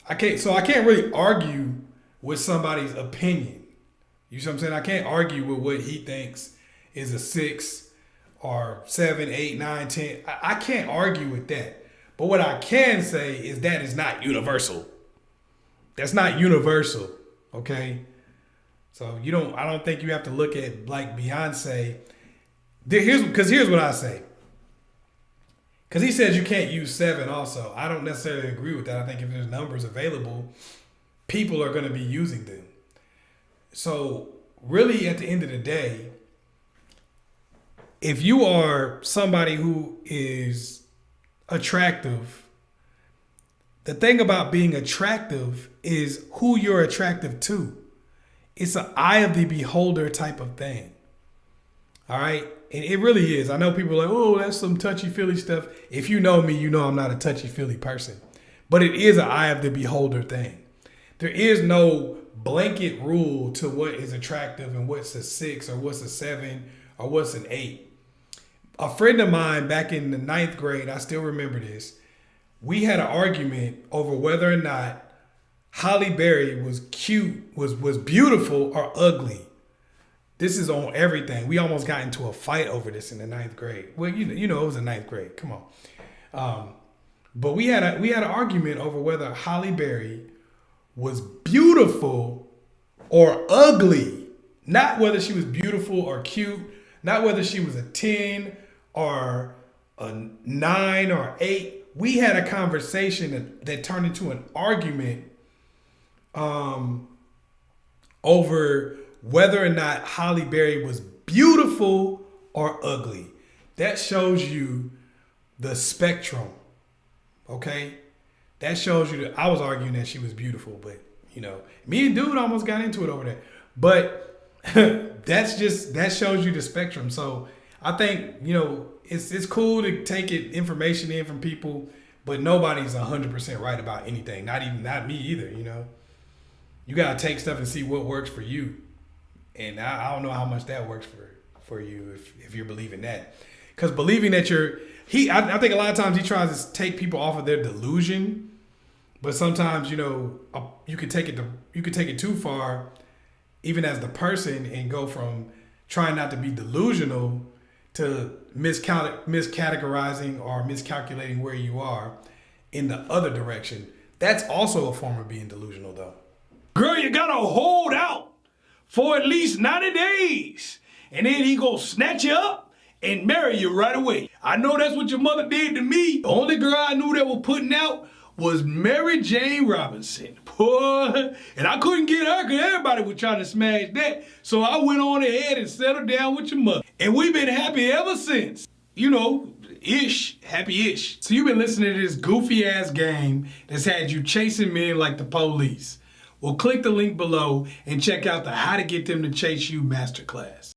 I can't really argue with somebody's opinion. You see what I'm saying? I can't argue with what he thinks is a 6 or 7, 8, 9, 10. I can't argue with that. But what I can say is that is not universal. That's not universal, okay? So I don't think you have to look at like Beyonce. Here's what I say. Because he says you can't use 7 also. I don't necessarily agree with that. I think if there's numbers available, people are going to be using them. So really at the end of the day, if you are somebody who is attractive, the thing about being attractive is who you're attractive to. It's an eye of the beholder type of thing. All right? And it really is. I know people are like, oh, that's some touchy-feely stuff. If you know me, you know I'm not a touchy-feely person. But it is an eye of the beholder thing. There is no blanket rule to what is attractive and what's a 6 or what's a 7 or what's an 8. A friend of mine back in the 9th grade, I still remember this. We had an argument over whether or not Halle Berry was cute, was beautiful or ugly. This is on everything. We almost got into a fight over this in the 9th grade. Well, you know, it was the 9th grade. Come on. But we had an argument over whether Halle Berry was beautiful or ugly. Not whether she was beautiful or cute. Not whether she was a 10 or a 9 or 8. We had a conversation that turned into an argument over whether or not Halle Berry was beautiful or ugly. That shows you the spectrum, okay? That shows you that I was arguing that she was beautiful, but, you know, me and dude almost got into it over there. But that shows you the spectrum. So I think, you know, it's cool to take information in from people, but nobody's 100% right about anything. Not me either, you know. You got to take stuff and see what works for you. And I don't know how much that works for you if you're believing that. Because believing that I think a lot of times he tries to take people off of their delusion. But sometimes, you know, you could take it too far, even as the person, and go from trying not to be delusional to miscategorizing or miscalculating where you are in the other direction. That's also a form of being delusional, though. Girl, you gotta hold out for at least 90 days. And then he gonna snatch you up and marry you right away. I know that's what your mother did to me. The only girl I knew that was putting out was Mary Jane Robinson. Boy, and I couldn't get her because everybody was trying to smash that. So I went on ahead and settled down with your mother. And we've been happy ever since. You know, happy-ish. So you've been listening to this goofy-ass game that's had you chasing men like the police. Well, click the link below and check out the How to Get Them to Chase You masterclass.